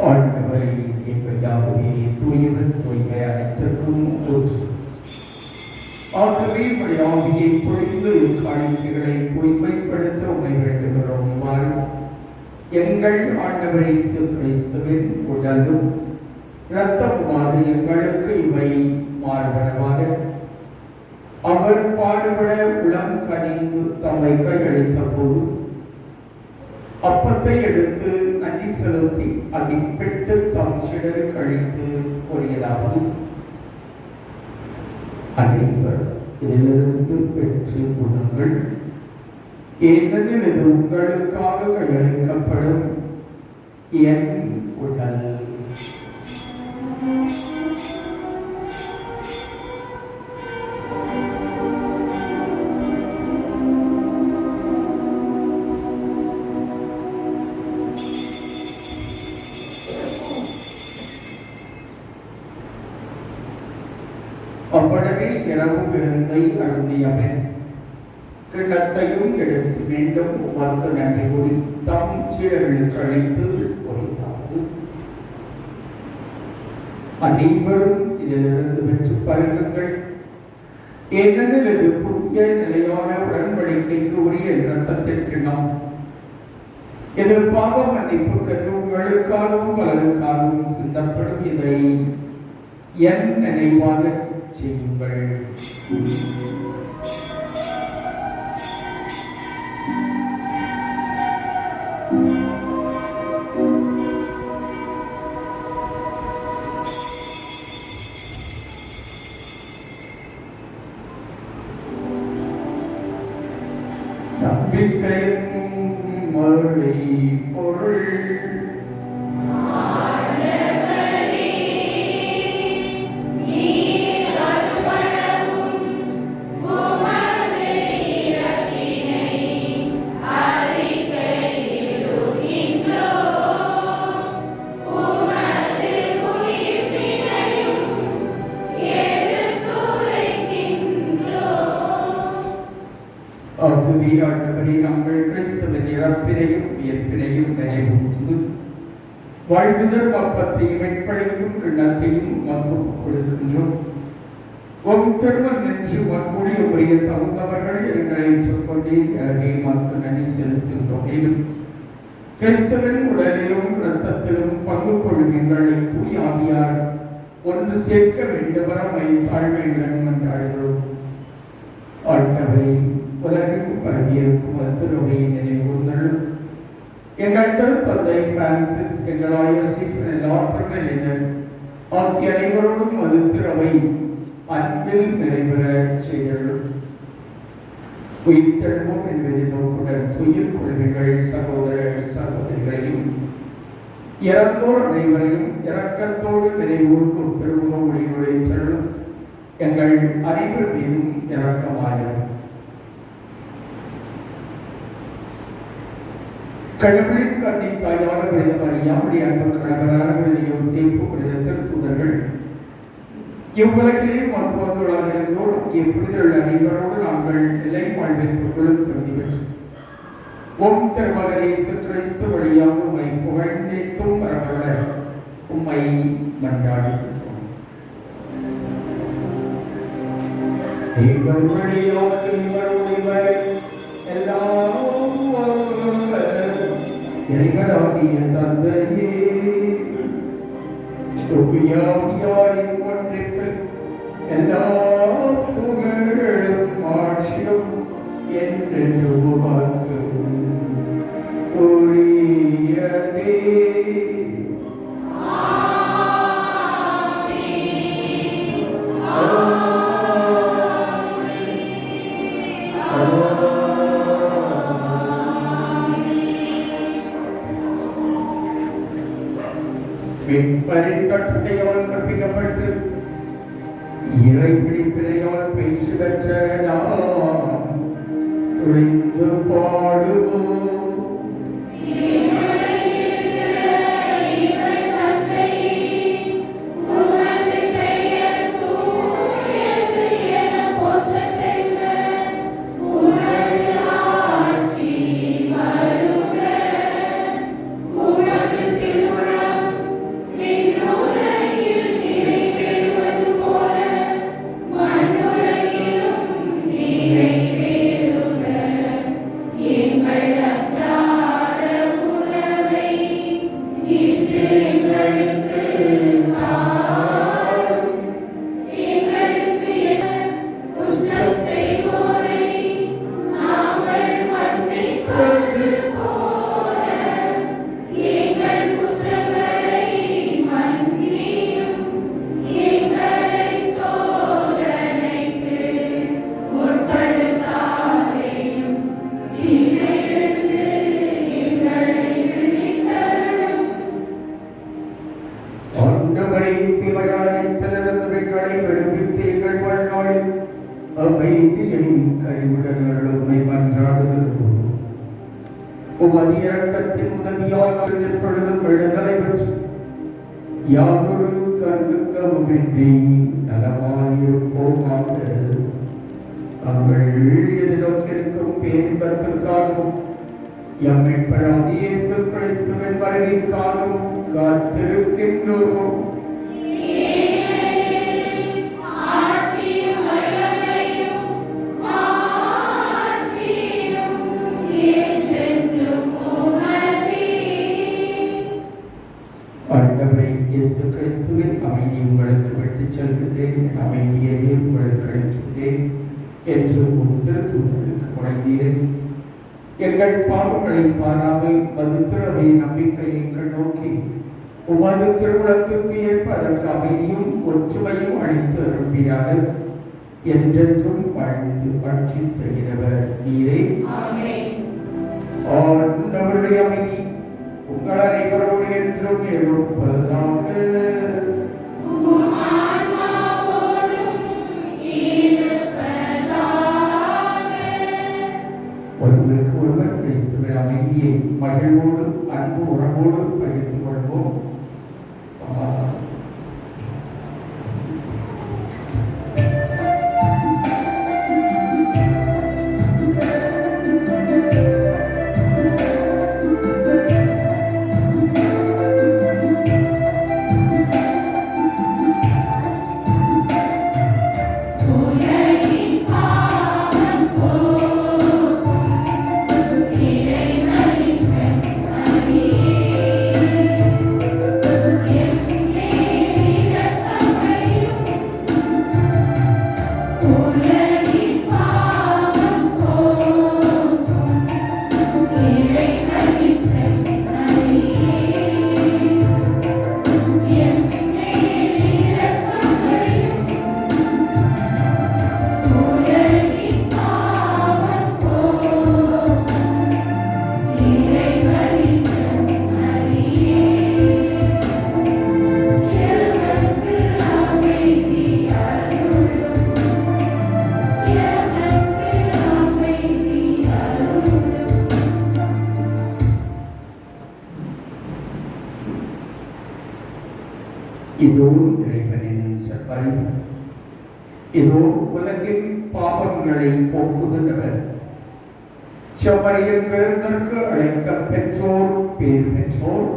ஆண்டவரே, எங்கள் யாவே தூயவன் தூய்மை அனைத்திற்கும் ஊற்று. ஆகவே ஆவியை பொழிந்து காணிக்கைகளை தூய்மைப்படுத்த உண்மை வேண்டுகிறோம். இவ்வாறு எங்கள் ஆண்டவரே இயேசு கிறிஸ்துவின் உடலும் இரத்தமுமாக எங்களுக்கு இவை மாறுபடமாக அவர் பாடுபட உளம் கனிந்து தம்மை கையளித்த போது அப்பத்தை எடுத்து நன்றி செலுத்தி அதை பெற்று தம் சிடர் கழித்து கூறியதாவது: அனைவர் இதிலிருந்து பெற்று உண்ணுங்கள், ஏனெனில் இது உங்களுக்காக கையளிக்கப்படும் என் உடல். அவ்வளவே இரவு விருந்தை அருந்தியவன் கிண்ணத்தையும் எடுத்து மீண்டும் உமக்கு நன்றி கூறி தம் சீடர்களுக்கு அழைத்து கூறினார், அனைவரும் இதிலிருந்து பெற்று பருகுங்கள். ஏனெனில் இது புதிய நிலையான உடன்படிக்கைக்கு உரிய இரத்தத்திற்கு நாம் இது பாவ மன்னிப்புக்கு உங்களுக்காகவும் பலருக்காகவும் சிந்தப்படும். இதை என் நினைவாக செய்யுங்கள். நம்பிக்கையின் மறை பொருள் ஆண்டவரே, நாங்கள் கிறிஸ்துவின் இறப்பினையும் உயிர்ப்பினையும் நினைவுகூர்ந்து வாழ்வுதல் அப்பத்தையும் மீட்பளிக்கும் கிண்ணத்தையும் உமக்கு கொடுக்கின்றோம். உம் திருமண் நின்று உடைய உரிய தகுந்தவர்கள் எங்களை ஏற்றுக்கொண்டே எனவே உமக்கு நன்றி செலுத்துகின்றோம். மேலும் கிறிஸ்துவின் உடலிலும் இரத்தத்திலும் பங்கு கொள்ளும் எங்களை தூய ஆவியார் ஒன்று சேர்க்க வேண்டுவரை தாழ்மையுடன் மன்றாடுகிறோம். ஆண்டவரே, உலகிற்கு பரவியிருக்கும் திருடைய நினைவுகளும் எங்கள் திருத்தந்தை பிரான்சிஸ், எங்கள் ஆயர் ஸ்டீஃபன், எல்லாத்திற்கும் ஆகிய அனைவரோடும் அது திறவை அன்பில் நிறைவேற செய்தலும். உயிர்த்தெழுவோம் என்பதை நோக்குடன் துயில் குழுவிகள் சகோதர சகோதரிகளையும் இறந்தோர் அனைவரையும் இரக்கத்தோடு நினைவூர்க்கும் திருமுக ஒளிகளை செல்லும் எங்கள் அனைவர் மீதும் இரக்கமாயிரும். கடவுளின் கண்ணி தாயான விருத மரியாவுடைய அன்பு கணவரான விருத யோசேப்பு விருத திருத்தூதர்கள் இவ்வுலகிலே மருத்துவர்களாக இருந்தோர் புனிதர்கள் அனைவரோடு நாங்கள் நிலை வாழ்வில் புகழும் தகுதி பெற்று உம் திருமகனை கிறிஸ்து வழியாக உம்மை புகழ்ந்தேத்தும் வரவர உம்மை மன்றாடுகின்றோம். தேவர் வழியாக இறைவனாகிய தந்தையே, தூயாவியாரின் ஒன்றிப்பில் எல்லா புகழும் ஆட்சியும் என்றென்று உமக்கு உரியதே. பரிந்தொட்டையால் கற்பிக்கப்பட்டு இறைப்பிடிப்பினையால் பயிற்சி பெற்ற நாம் துணிந்து பாடுவோம். இறக்கத்தின் உதவியால் எப்பொழுதும் விடுதலை பெற்று யாரொரு கருதுக்கமின்றி நலமாயிருப்போமாக. நாங்கள் எதிர்நோக்கியிருக்கும் பேரின்பத்திற்காகவும் எம் மீட்பராகிய இயேசு கிறிஸ்துவின் வருகைக்காகவும் காத்திருக்கின்றோம். ஆண்டவரே இயேசு கிறிஸ்துவின் அமைதியை உங்களுக்கு விட்டுச் செல்கின்றேன், அமைதியையே உங்களுக்கு அளிக்கின்றேன் என்று உம் திருத்தூதர்களுக்கு முறைந்தீர். எங்கள் பாவங்களை பாராமல் மது திறமை நம்பிக்கையை நோக்கி உமது திருவுளத்துக்கு ஏற்ப அதற்கு அமைதியும் ஒற்றுமையும் அளித்து அனுப்பினார்கள். என்றென்றும் வாழ்ந்து ஆட்சி செய்கிறவர் நீரே. ஆண்டவருடைய அமைதி உங்கள் அனைவரோடு என்றும் இருப்பதாக. ஒருவருக்கு ஒருவர் கிறிஸ்துவின் அமைதியை மகிழ்வோடு அன்பு உறவோடு பகிர்ந்து கொள்வோம். சமாதானம். இதோ இறைவனின் செப்பரி, இதோ உலகின் பாவங்களை போக்குகின்றவர். செம்மறியின் விருந்திற்கு அழைக்க பெற்றோர் பேர் பெற்றோர்.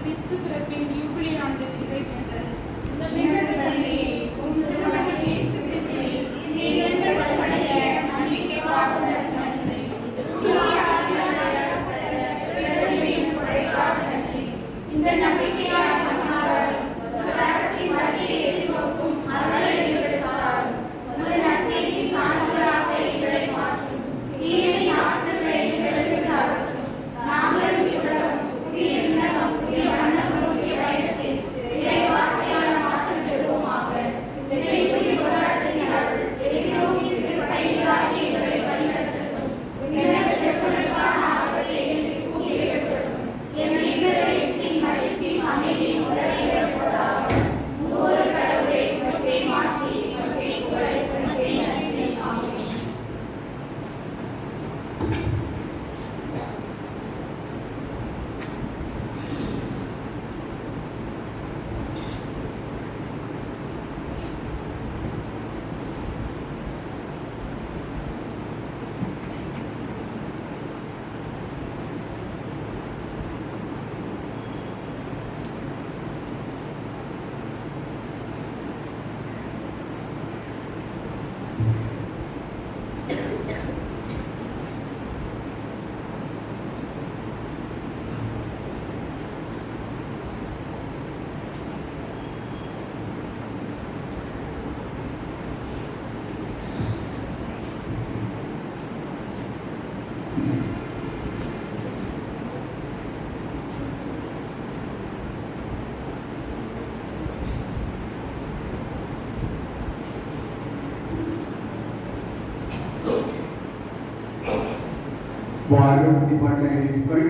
கிறிஸ்து பிறப்பின் யூபிலி ஆண்டு இறைவேண்டல். இந்த நம்பிக்கையால் நம்மாலும் அரசின் மத்தியை எதிர்நோக்கும் அறநிலைகளுக்காலும் உமது நற்செய்தி சான்றுகளாக எங்களை மாற்றும் தீமையின் ஆற்றல்களை எங்களுக்கு அகற்றும். நாங்களும் இவ்வளவும் புதிய விண்ணகம் புதிய வண்ணம் நோக்கிய பயணத்தில் இறைவார்த்தையால் மாற்றம் பெறுவோமாக. இதை கொண்டாட்டத்தின் அருள் எதிர்நோக்கி பயணிகளாகி எங்களை வழிநடத்தட்டும். விண்ணக செப்பலுக்கான ஆர்வத்தையும் ஊக்குவிக்கட்டும். என் மகிழ்ச்சி அமைதி உலகை நிரப்புவதாக. மூவர் கடவுளை உமக்கே மாற்றி உமக்கே புகழ் உமக்கே நன்றி. ஆமென். வாழும் நிபந்தனைகள்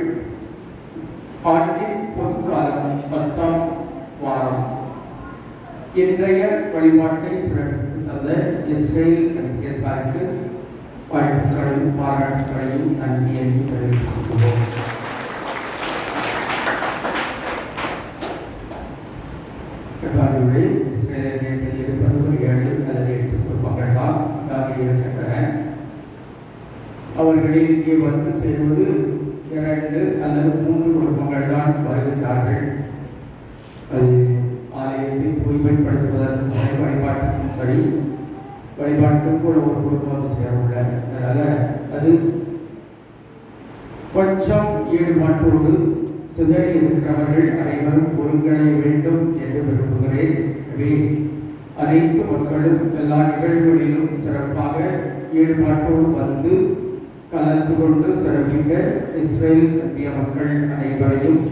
ஆண்டின் பொதுக்காலம் 10ஆம் வாரம். இன்றைய வழிபாட்டை சிறப்பித்து தந்த இஸ்ரேல் நம்பியர்களுக்கு வாழ்த்துக்களையும் பாராட்டுகளையும் நன்றியையும் தெரிவித்துக் கொள்வோம். இஸ்ரேல் நம்பியத்தில் இருப்பது ஒரு 7 அல்லது 8 குடும்பங்கள் தான் அங்கே இருக்கின்றன. அவர்களில் இங்கே வந்து சேருவது 2 அல்லது 3 குடும்பங்கள் தான் வருகின்றார்கள். அது ஆலயத்தை தூய்மைப்படுத்துவதற்கும் சரி, வழிபாட்டுக்கும் சரி, வழிபாட்டுக்கும் கூட ஒரு குடும்பம் வந்து சேரவில்லை. அதனால அது கொஞ்சம் ஈடுபாட்டோடு சிதறி இருக்கிறவர்கள் அனைவரும் ஒருங்கிணைய வேண்டும் என்று விரும்புகிறேன். எனவே அனைத்து மக்களும் எல்லா நிகழ்வுகளிலும் சிறப்பாக ஈடுபாட்டோடு வந்து கலந்து கொண்டு சிறப்பிக்க இஸ்ரேல் நம்பிய மக்கள் அனைவரையும்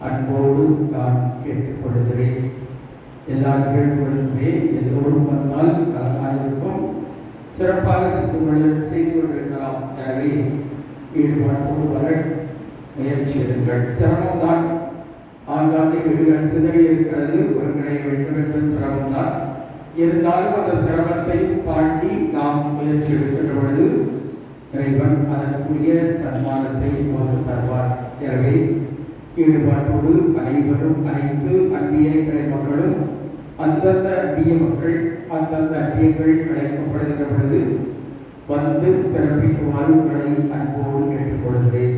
அன்போடு நான் கேட்டுக்கொள்கிறேன். எல்லா நிகழ்வுகளுக்குமே எல்லோரும் வந்தால் நலமாயிருக்கும், சிறப்பாக செய்து கொண்டிருக்கலாம். எனவே ஈடுபாட்டோடு வர முயற்சி எடுங்கள். சிரமம்தான், ஆங்காங்கே வீடுகள் சிதறி இருக்கிறது, ஒருங்கிணைய வேண்டும் என்பது சிரமம்தான். இருந்தாலும் அந்த சிரமத்தையும் தாண்டி நாம் முயற்சி எடுக்கின்ற பொழுது இறைவன் அதற்குரிய சன்மானத்தை நமக்கு தருவார். எனவே ஈடுபாட்டோடு அனைவரும் அனைத்து அன்பிய இறை மக்களும் அந்தந்த அன்பிய மக்கள் அந்தந்த அன்பியங்கள் அழைக்கப்படுகின்ற பொழுது வந்து சிறப்பிக்குமாறு உங்களை அன்போடு கேட்டுக்கொள்கிறேன்.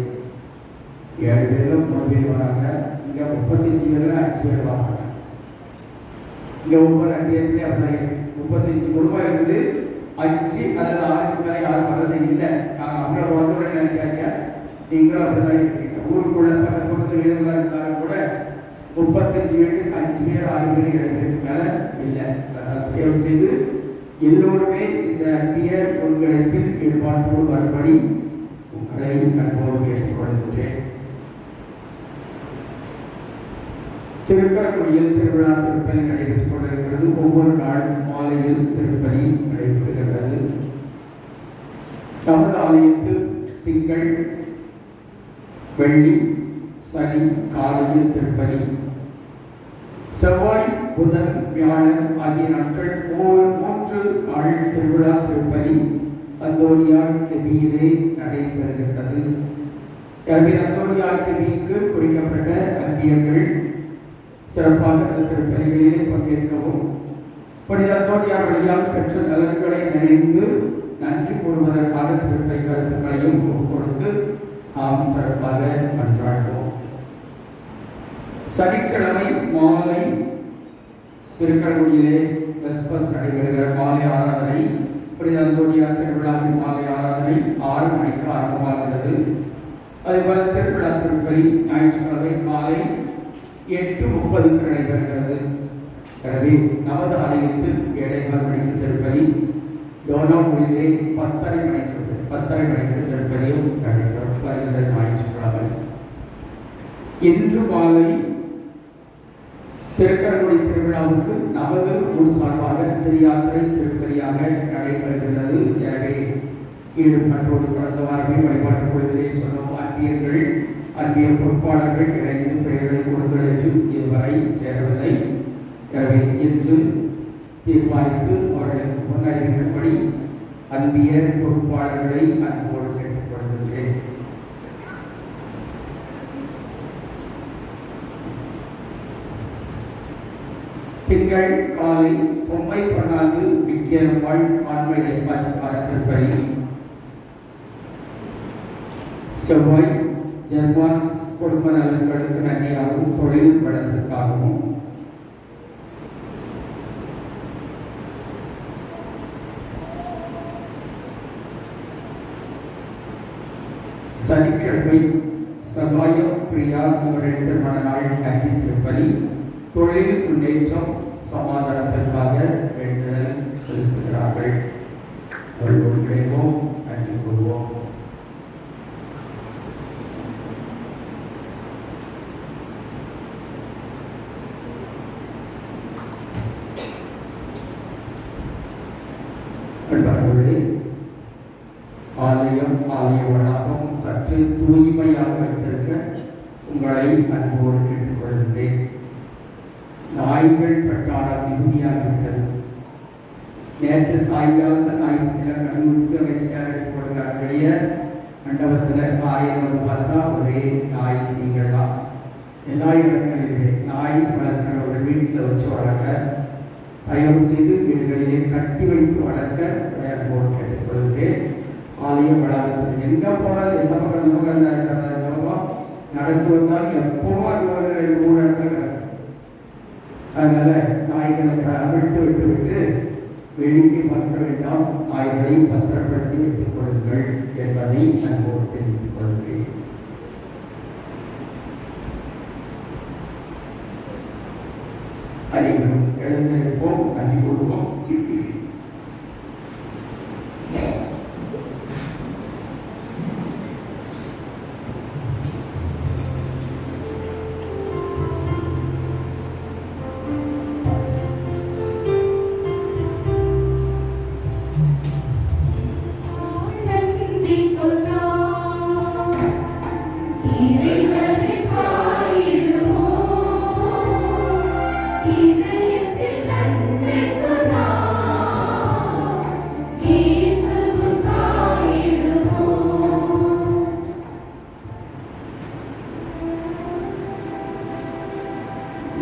7 பேரும் 3 பேர் வராங்க. இங்க 35 பேர்ல 5 பேர் வராங்க. இங்க ஒவ்வொரு அன்பியத்திலே அப்படிதான் 35 குடும்பம் இருக்குது. 5 அல்லது 6 மேலே யாரும் வர்றது இல்லை. நாங்கள் அவங்கள வருஷோட நினைக்காங்க, நீங்களும் அப்படிதான் இருக்கீங்க. ஊருக்குள்ள பக்கத்து வீடுகளாக இருந்தாலும் கூட 35 வீட்டுக்கு 5 பேர் 6 பேர் 7 பேருக்கு மேலே இல்லை. அதனால் தயவு செய்து எல்லோருமே இந்த அன்பிய ஒருங்கிணைப்பில் ஈடுபாட்டோடு வரும்படி உங்களை அன்போடு கேட்டுக்கொள்கின்றேன். திருக்கரங்குடியில் திருவிழா திருப்பலி நடைபெற்றுக் கொண்டிருக்கிறது. ஒவ்வொரு நாளும் மாலையில் திருப்பலி நடைபெறுகிறது. நமது ஆலயத்தில் திங்கள், வெள்ளி, சனி காலையில் திருப்பலி, செவ்வாய், புதன், வியாழன் ஆகிய நாட்கள் 3 நாள் திருவிழா திருப்பலி அந்தோனியார் கெபியிலே நடைபெறுகின்றது. எனவே அந்தோனியார் கெபிக்கு குறிக்கப்பட்ட அன்பியர்கள் சிறப்பாக இந்த திருப்பலிகளிலே பங்கேற்கவும், புனித அந்தோனியார் வழியாக பெற்ற நலன்களை நினைந்து நன்றி கூறுவதற்காக திருப்பலி கருத்துக்களையும் கொடுத்து நாம் சிறப்பாக மன்றாடுவோம். சனிக்கிழமை மாலை திருக்கரங்குடியிலே வெஸ்பஸ் நடைபெறுகிற மாலை ஆராதனை, புனித அந்தோனியார் திருவிழாவின் மாலை ஆராதனை 6 மணிக்கு ஆரம்பமாகிறது. அதேபோல திருவிழா திருப்பலி ஞாயிற்றுக்கிழமை மாலை 8:30 நடைபெறுகிறது. எனவே நமது ஆலயத்தில் 7:15 மணிக்கு திருப்பலி, டோனாவூரிலே 10:30 மணிக்கு திருப்பலியும் நடைபெறும் வருகிற ஞாயிற்றுக்கிழமை. இன்று மாலை திருக்கரங்குடி திருவிழாவுக்கு நமது ஊர் சார்பாக திருயாத்திரை திருப்பலியாக நடைபெறுகிறது. எனவே ஈடுபாட்டோடு கடந்த வாரமே வழிபாட்டு குழுவிலே சொன்ன அன்பிய பொறுப்பாளர்கள் இணைந்து பெயர்களை கொடுங்கள் என்று இதுவரை சேரவில்லை. எனவே இன்று தீர்மானித்து அவர்களுக்கு முன்னறிவிக்கும்படி அன்பிய பொறுப்பாளர்களை அன்போடு கேட்டுக்கொள்கின்றேன். திங்கள் காலை பொம்மை பண்ணாது விக்கிரம்பாள் ஆண்மையை மாற்றுக்கார திருப்பலி, செவ்வாய் ஜெர்மான்ஸ் குடும்ப நலன்களுக்கு நன்மையாகவும் தொழில் வளத்திற்காகவும், சனிக்கிழமை சகாயம் பிரியா இவர்கள் திருமண நாள் நன்றி திருப்பலி, தொழில் முன்னேற்றம் சமாதானத்திற்காக வேண்டுதல் செலுத்துகிறார்கள். அவர்களோடு இணைவோம், நன்றி கூறுவோம். அன்பார்களே, ஆலய வளாகம் சற்று தூய்மையாக வைத்திருக்க உங்களை அன்போடு கேட்டுக்கொள்கின்றேன். நாய்கள் பட்டாளம் மிகுதியாகிவிட்டது. நேற்று சாயங்காலத்தில் நாய்க்கெல்லாம் கண்டுபிடிச்சு வச்சு போடுறாங்க. வெளியே மண்டபத்தில் நாயை வந்து பார்த்தா ஒரே நாய் நீங்கள் தான். எல்லா இடங்களிலுமே நாய் வளர்க்கிறவர்கள் வீட்டில் வச்சு வளர்க்க, தயவு செய்து வீடுகளிலே கட்டி வைத்து வளர்க்க அன்போடு கேட்டுக்கொள்கிறேன். ஆலய வளாகத்தில் எங்கே போனாலும் எந்த பக்கம் பக்கம் நடந்து வந்தாலும் எப்போவும் அது ஒரு 2-3 இடத்துல கிடக்கும். அதனால நாய்களை விட்டு வேடிக்கை பார்க்க வேண்டாம், நாய்களை பத்திரப்படுத்தி வைத்துக் கொள்ளுங்கள் என்பதை அன்போடு தெரிவித்துக் கொள்கிறேன். அனைவரும் எழுந்திருப்போம், நன்றி கூறுவோம்.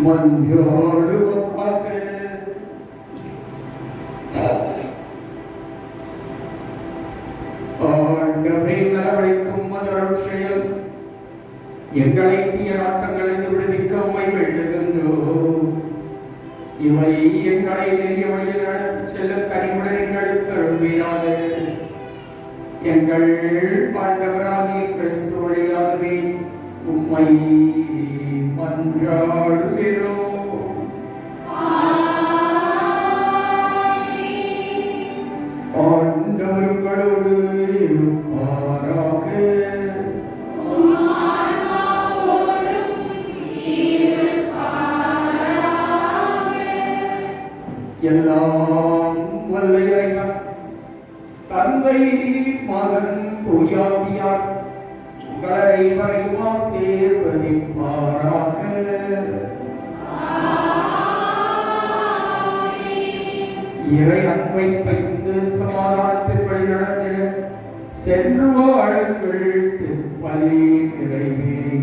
மன்றாடுவோமாக. ஆண்டவரே, நலவழிக்கும் மதரட்சையில் எங்களை தீய நாட்டங்களிலிருந்து விடுவிக்க உம்மை வேண்டுகின்றோம். இவை எங்களை நெறிய வழியில் நடத்தி செல்ல கனிவுடன் எங்களுக்கு அருள்வீராக. எங்கள் ஆண்டவராகிய கிறிஸ்து வழியாகவே உம்மை மன்றாடுகிறோம். ஆண்டவர் உங்களோடு இருப்பாராக. எல்லாம் வல்ல இறைவன் தந்தை, மகன், தூயாவியார் உங்களை ஆசீர்வதிப்பாராக. இறை அன்பை பகிர்ந்து சமாதானத்தில் வழி நடந்திட சென்று வாழுங்கள். திருப்பலி நிறைவேறி